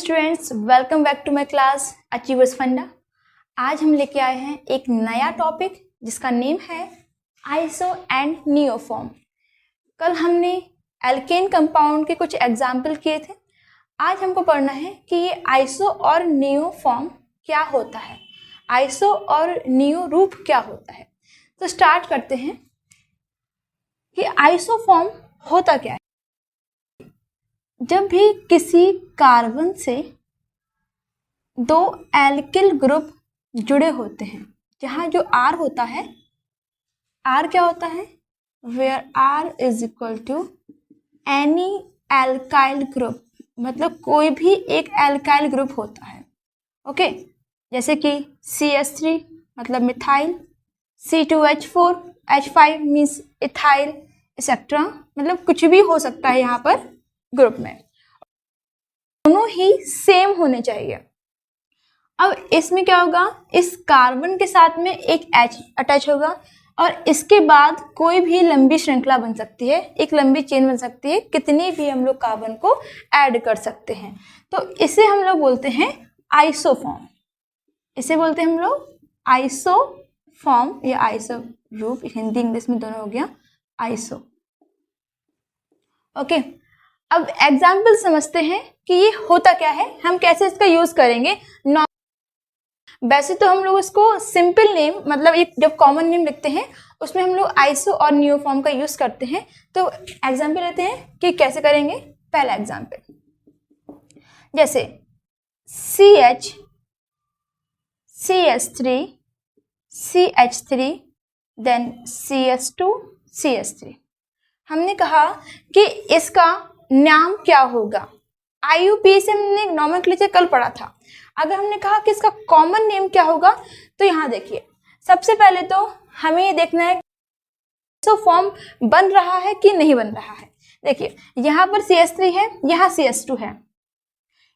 Students, welcome back to my class achievers funda. आज हम लेके आए हैं एक नया टॉपिक जिसका नेम है आइसो एंड नियोफॉर्म। कल हमने एल्केन कंपाउंड के कुछ एग्जाम्पल किए थे। आज हमको पढ़ना है कि ये आइसो और नियोफॉर्म क्या होता है, आइसो और नियो रूप क्या होता है। तो स्टार्ट करते हैं कि आइसोफॉर्म होता क्या है। जब भी किसी कार्बन से दो एल्किल ग्रुप जुड़े होते हैं, जहाँ जो R होता है, R क्या होता है, where R is equal to any alkyl group, मतलब कोई भी एक एल्काइल ग्रुप होता है। ओके, जैसे कि CH3 मतलब methyl, C2H4 H5 means ethyl, etcetera, मतलब कुछ भी हो सकता है यहाँ पर ग्रुप में। दोनों ही सेम होने चाहिए। अब इसमें क्या होगा, इस कार्बन के साथ में एक H अटैच होगा और इसके बाद कोई भी लंबी श्रृंखला बन सकती है, एक लंबी चेन बन सकती है, कितनी भी हम लोग कार्बन को ऐड कर सकते हैं। तो इसे हम लोग बोलते हैं आइसोफॉर्म। इसे बोलते हैं हम लोग आइसोफॉर्म या आइसो रूप, हिंदी इंग्लिश में दोनों हो गया आइसो। ओके, अब एग्जाम्पल समझते हैं कि ये होता क्या है, हम कैसे इसका यूज करेंगे। वैसे तो हम लोग इसको सिंपल नेम, मतलब एक जब कॉमन नेम लिखते हैं उसमें हम लोग आइसो और नियोफॉर्म का यूज करते हैं। तो एग्जाम्पल लेते हैं कि कैसे करेंगे। पहला एग्जाम्पल, जैसे CH CH3 CH3 then CH2 CH3। हमने कहा कि इसका नाम क्या होगा। IUPAC से हमने नॉमेनक्लेचर कल पढ़ा था। अगर हमने कहा कि इसका कॉमन नेम क्या होगा, तो यहाँ देखिए, सबसे पहले तो हमें ये देखना है आइसोफॉर्म बन रहा है कि नहीं बन रहा है। देखिए यहाँ पर CH3 है, यहाँ CH2 है।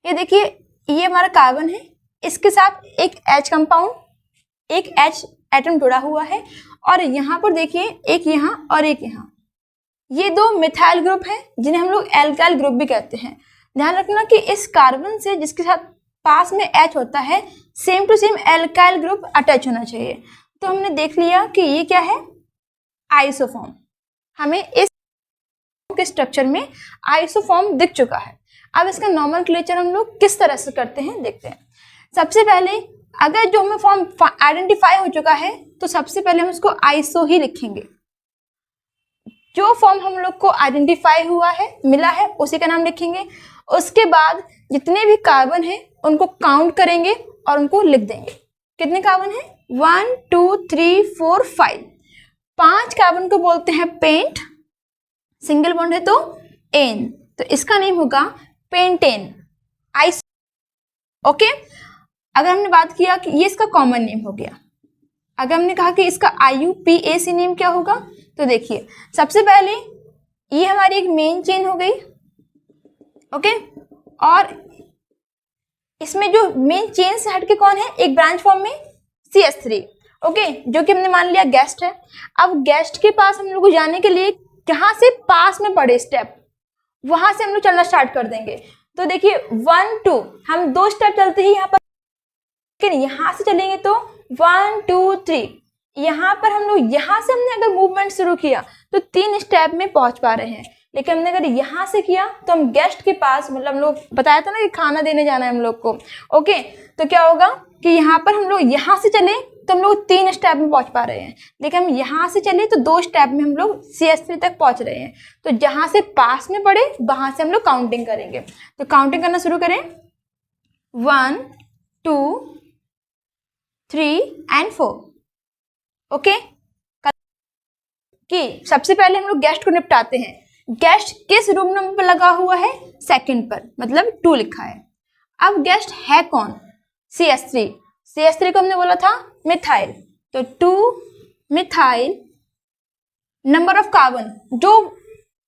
ये देखिए, ये हमारा कार्बन है, इसके साथ एक H कंपाउंड, एक H एटम जुड़ा हुआ है, और यहाँ पर देखिए एक यहाँ और एक यहाँ। ये दो मिथाइल ग्रुप है जिन्हें हम लोग एल्काइल ग्रुप भी कहते हैं। ध्यान रखना कि इस कार्बन से जिसके साथ पास में H होता है, same to same alkyl group attach होना चाहिए। तो हमने देख लिया कि ये क्या है, आइसोफॉर्म। हमें इस के स्ट्रक्चर में आइसोफॉर्म दिख चुका है। अब इसका नॉमेनक्लेचर हम लोग किस तरह से करते हैं देखते हैं। सबसे पहले अगर जो हमें फॉर्म आइडेंटिफाई हो चुका है, तो सबसे पहले हम इसको आइसो ही लिखेंगे। जो फॉर्म हम लोग को आइडेंटिफाई हुआ है, मिला है, उसी का नाम लिखेंगे। उसके बाद जितने भी कार्बन हैं उनको काउंट करेंगे और उनको लिख देंगे। कितने कार्बन हैं, 1 2 3 4 5। 5 कार्बन को बोलते हैं पेंट, सिंगल बॉन्ड है तो एन, तो इसका नेम होगा पेंटेन आइस। ओके, अगर हमने बात किया कि ये इसका कॉमन नेम हो गया। अगर हमने कहा कि इसका IUPAC नेम क्या होगा, तो देखिए सबसे पहले ये हमारी एक मेन चेन हो गई। ओके, और इसमें जो मेन चेन से हटके कौन है, एक ब्रांच फॉर्म में CH3। ओके, जो कि हमने मान लिया गेस्ट है। अब गेस्ट के पास हम लोग को जाने के लिए जहां से पास में पड़े स्टेप, वहां से हम लोग चलना स्टार्ट कर देंगे। तो देखिए 1 2, हम 2 स्टेप चलते हैं यहाँ पर, लेकिन यहाँ से चलेंगे तो 1 2 3। यहाँ पर हम लोग यहाँ से हमने अगर मूवमेंट शुरू किया तो 3 स्टेप में पहुंच पा रहे हैं। लेकिन हमने अगर यहाँ से किया तो हम गेस्ट के पास, मतलब हम लोग बताया था ना कि खाना देने जाना है हम लोग को। ओके, तो क्या होगा कि यहाँ पर हम लोग यहाँ से चले तो हम लोग 3 स्टेप में पहुंच पा रहे हैं, लेकिन हम यहाँ से चले तो 2 स्टेप में हम लोग CH3 तक पहुंच रहे हैं। तो जहां से पास में पड़े वहां से हम लोग काउंटिंग करेंगे। तो काउंटिंग करना शुरू करें, 1 2 3 एंड 4। ओके, कि सबसे पहले हम लोग गेस्ट को निपटाते हैं। गेस्ट किस रूम नंबर पर लगा हुआ है, सेकंड पर, मतलब 2 लिखा है। अब गेस्ट है कौन, CH3। CH3 को हमने बोला था मिथाइल, तो 2 मिथाइल, नंबर ऑफ कार्बन जो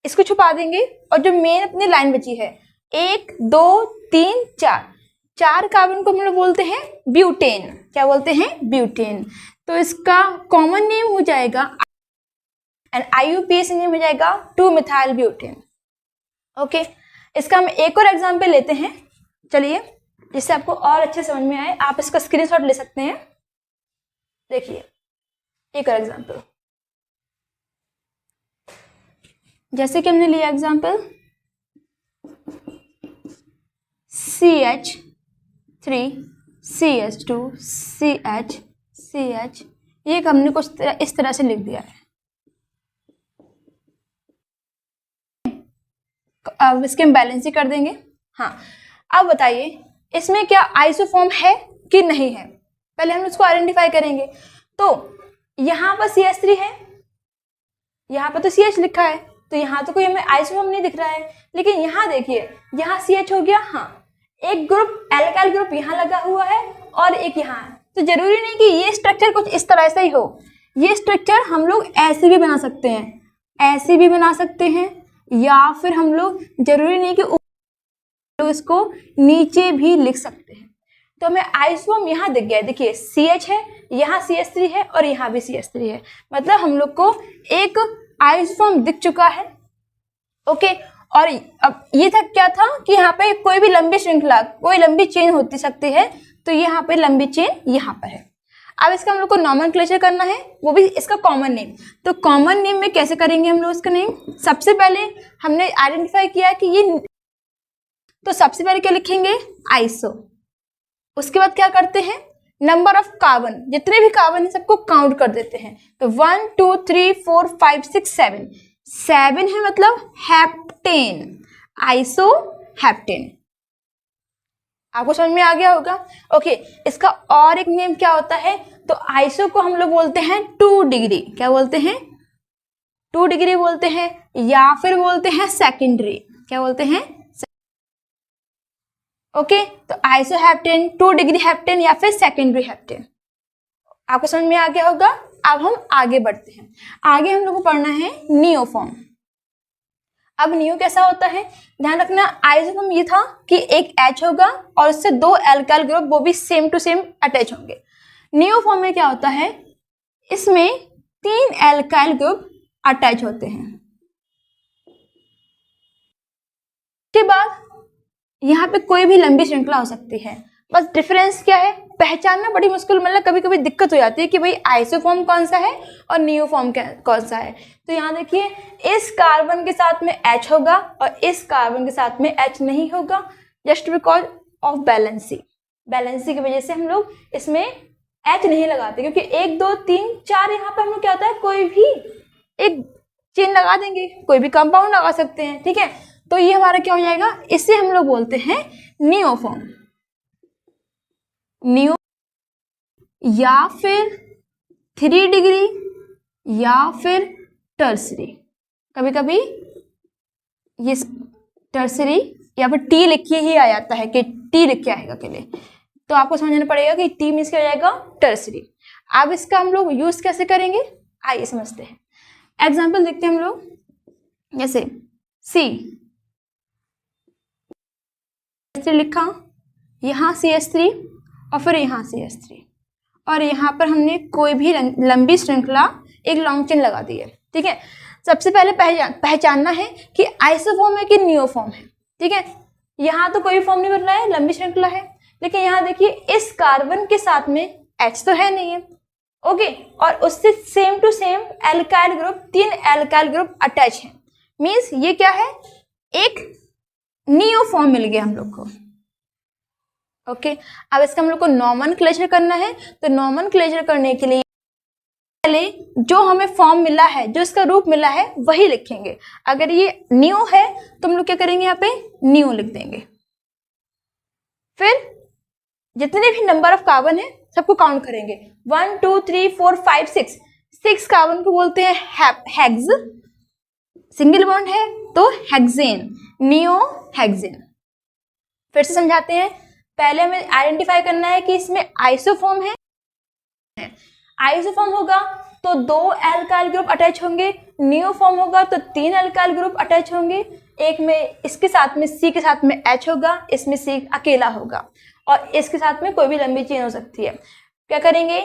इसको छुपा देंगे, और जो मेन अपनी लाइन बची है 1 2 3 4, 4 कार्बन को हम लोग बोलते हैं ब्यूटेन। क्या बोलते हैं, ब्यूटेन। तो इसका कॉमन नेम हो जाएगा एंड IUPAC नेम हो जाएगा 2 मिथाइल ब्यूटेन। ओके, इसका हम एक और एग्जांपल लेते हैं। चलिए, जिससे आपको और अच्छे समझ में आए आप इसका स्क्रीनशॉट ले सकते हैं। देखिए एक और एग्जांपल, जैसे कि हमने लिया एग्जांपल CH3CH2 CH ये हमने कुछ इस तरह से लिख दिया है। अब इसके हम बैलेंस ही कर देंगे। हाँ, अब बताइए इसमें क्या आइसोफॉर्म है कि नहीं है, पहले हम उसको आइडेंटिफाई करेंगे। तो यहाँ पर CH3 है, यहाँ पर तो CH लिखा है, तो यहाँ तो कोई हमें आइसोफॉर्म नहीं दिख रहा है। लेकिन यहाँ देखिए, यहाँ CH हो गया, हाँ, एक ग्रुप एल्काइल ग्रुप यहाँ लगा हुआ है और एक यहाँ है। तो जरूरी नहीं कि ये स्ट्रक्चर कुछ इस तरह से ही हो, ये स्ट्रक्चर हम लोग ऐसे भी बना सकते हैं, ऐसे भी बना सकते हैं, या फिर हम लोग जरूरी नहीं कि इसको नीचे भी लिख सकते हैं। तो हमें आइसोफॉर्म यहाँ दिख गया है, देखिए CH है, यहाँ CH3 है और यहाँ भी CH3 है, मतलब हम लोग को एक आइसोफॉर्म दिख चुका है। ओके, और अब ये था क्या था कि यहाँ पे कोई भी लंबी श्रृंखला, कोई लंबी चेन होती सकती है, तो यहाँ पे लंबी चेन यहाँ पर है। अब इसका हम लोग को नॉमेनक्लेचर करना है, वो भी इसका कॉमन नेम। तो कॉमन नेम में कैसे करेंगे हम लोग इसका नेम, सबसे पहले हमने आइडेंटिफाई किया कि ये, तो सबसे पहले क्या लिखेंगे, आइसो। उसके बाद क्या करते हैं, नंबर ऑफ कार्बन, जितने भी कार्बन है सबको काउंट कर देते हैं। तो 1 2 3 4 5 6 7 7 है, मतलब हेप्टेन, आइसो हेप्टेन। आपको समझ में आ गया होगा। ओके, इसका और एक नेम क्या होता है, तो आइसो को हम लोग बोलते हैं 2 डिग्री, क्या बोलते हैं, 2 डिग्री बोलते हैं, या फिर बोलते हैं सेकेंडरी, क्या बोलते हैं, ओके। तो आइसो हेप्टेन, 2 डिग्री हेप्टेन या फिर सेकेंडरी हेप्टेन। आपको समझ में आ गया होगा। अब हम आगे बढ़ते हैं, आगे हम लोग को पढ़ना है नियोफॉर्म। अब नियो कैसा होता है, ध्यान रखना, आइसोफॉर्म ये था कि एक H होगा और उससे 2 एल्काइल ग्रुप, वो भी सेम टू सेम अटैच होंगे। नियोफॉर्म में क्या होता है, इसमें 3 एल्काइल ग्रुप अटैच होते हैं। उसके बाद यहाँ पे कोई भी लंबी श्रृंखला हो सकती है, बस डिफरेंस क्या है, पहचानना बड़ी मुश्किल, मतलब कभी कभी दिक्कत हो जाती है कि भाई आइसोफॉर्म कौन सा है और नियोफॉर्म कौन सा है। तो यहाँ देखिए, इस कार्बन के साथ में H होगा और इस कार्बन के साथ में H नहीं होगा, just because of valency. Valency की वजह से हम लोग इसमें H नहीं लगाते, क्योंकि 1 2 3 4 यहाँ पे हम लोग क्या होता है, कोई भी एक चेन लगा देंगे, कोई भी कंपाउंड लगा सकते हैं, ठीक है। तो ये हमारा क्या हो जाएगा, इसे हम लोग बोलते हैं नियोफॉर्म। नियो या फिर 3 डिग्री या फिर टर्सरी, कभी कभी ये टर्सरी या फिर टी लिखिए ही आ जाता है कि टी लिख के आएगा के लिए, तो आपको समझना पड़ेगा कि टी मीन्स क्या हो जाएगा, टर्सरी। अब इसका हम लोग यूज कैसे करेंगे, आइए समझते हैं। एग्जाम्पल देखते हैं हम लोग, जैसे C लिखा, यहाँ CH3 और फिर यहाँ CH3, और यहाँ पर हमने कोई भी लंबी श्रृंखला एक लॉन्ग चेन लगा दी है, ठीक है। सबसे पहले पहचानना है कि आइसोफॉर्म है कि नियोफॉर्म है, ठीक है। यहाँ तो कोई फॉर्म नहीं बन रहा है, लंबी श्रृंखला है, लेकिन यहाँ देखिए इस कार्बन के साथ में H तो है नहीं है, ओके, और उससे same to same alkyl group, 3 alkyl group attach है, मीन्स ये क्या है, एक नियोफॉर्म मिल गया हम लोग को। ओके, अब इसका हम लोग को नॉमेनक्लेचर करना है। तो नॉमेनक्लेचर करने के लिए पहले जो हमें फॉर्म मिला है, जो इसका रूप मिला है, वही लिखेंगे। अगर ये नियो है तो हम लोग क्या करेंगे, यहाँ पे नियो लिख देंगे। फिर जितने भी नंबर ऑफ कार्बन है सबको काउंट करेंगे, 1 2 3 4 5 6 6 कार्बन को बोलते हैं हेक्स, सिंगल बॉन्ड है तो हेक्सेन, नियो हेक्सेन। फिर से समझाते हैं, पहले हमें आइडेंटिफाई करना है कि इसमें आइसोफॉर्म है, आइसोफॉर्म होगा तो 2 एल्काइल ग्रुप अटैच होंगे, नियोफॉर्म होगा तो 3 एल्काइल ग्रुप अटैच होंगे, एक में इसके साथ में C के साथ में H होगा, इसमें C अकेला होगा, और इसके साथ में कोई भी लंबी चेन हो सकती है। क्या करेंगे,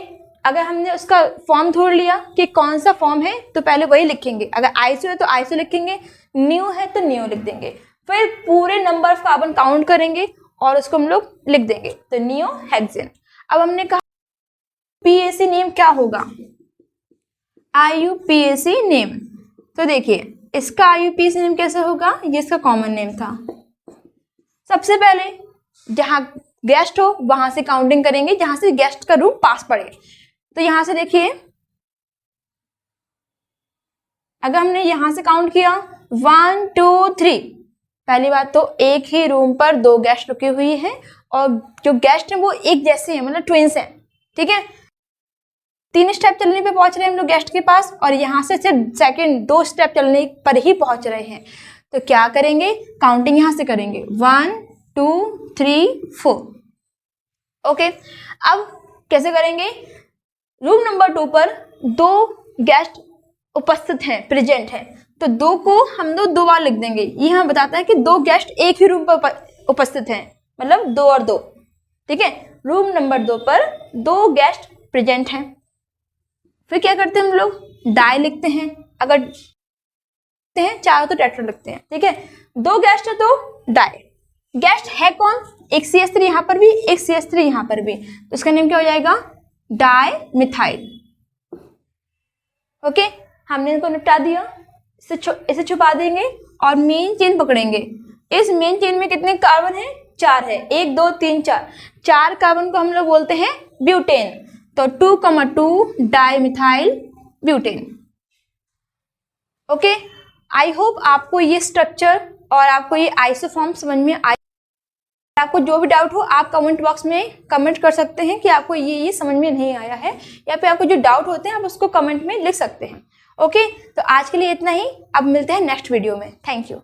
अगर हमने उसका फॉर्म ढूंढ लिया कि कौन सा फॉर्म है तो पहले वही लिखेंगे, अगर आइसो है तो आइसो लिखेंगे, न्यू है तो न्यू लिख देंगे। फिर पूरे नंबर ऑफ कार्बन काउंट करेंगे और उसको हम लोग लिख देंगे, तो नियोहेक्सेन। अब हमने कहा पीएसी नेम क्या होगा, IUPAC नेम। तो देखिए इसका IUPAC नेम कैसे होगा, ये इसका कॉमन नेम था। सबसे पहले जहां गेस्ट हो वहां से काउंटिंग करेंगे, जहां से गेस्ट का रूम पास पड़े। तो यहां से देखिए अगर हमने यहां से काउंट किया 1 2 3, पहली बात तो एक ही रूम पर 2 गेस्ट रुके हुए हैं और जो गेस्ट हैं वो एक जैसे हैं, मतलब ट्विंस हैं, ठीक है। 3 स्टेप चलने पे पहुंच रहे हैं हम लोग गेस्ट के पास, और यहाँ से सिर्फ सेकंड 2 स्टेप चलने पर ही पहुंच रहे हैं। तो क्या करेंगे, काउंटिंग यहाँ से करेंगे 1 2 3 4। ओके, अब कैसे करेंगे, रूम नंबर 2 पर 2 गेस्ट उपस्थित हैं, प्रेजेंट हैं, तो 2 को हम लोग 2 बार लिख देंगे। ये हमें बताता है कि 2 गेस्ट एक ही रूम पर उपस्थित हैं, मतलब 2 और 2, ठीक है। रूम नंबर 2 पर 2 गेस्ट प्रेजेंट हैं। फिर क्या करते हैं हम लोग, डाई लिखते हैं, अगर लिखते हैं चाहे तो टेट्रा लिखते हैं, ठीक है। 2 गेस्ट है तो डाई। गेस्ट है कौन, एक CH3 यहाँ पर भी, एक CH3 यहाँ पर भी, तो इसका नेम क्या हो जाएगा, डाई मिथाइल। ओके, हमने इनको निपटा दिया, इसे छुपा देंगे और मेन चेन पकड़ेंगे। इस मेन चेन में कितने कार्बन है, 4 है, 1 2 3 4, 4 कार्बन को हम लोग बोलते हैं ब्यूटेन। तो 2,2 di methyl butane. Okay, I hope आपको ये स्ट्रक्चर और आपको ये आइसोफॉर्म समझ में आए। आपको जो भी डाउट हो आप कमेंट बॉक्स में कमेंट कर सकते हैं कि आपको ये समझ में नहीं आया है, या फिर आपको जो डाउट होते हैं आप उसको कमेंट में लिख सकते हैं। ओके, तो आज के लिए इतना ही, अब मिलते हैं नेक्स्ट वीडियो में। Thank you.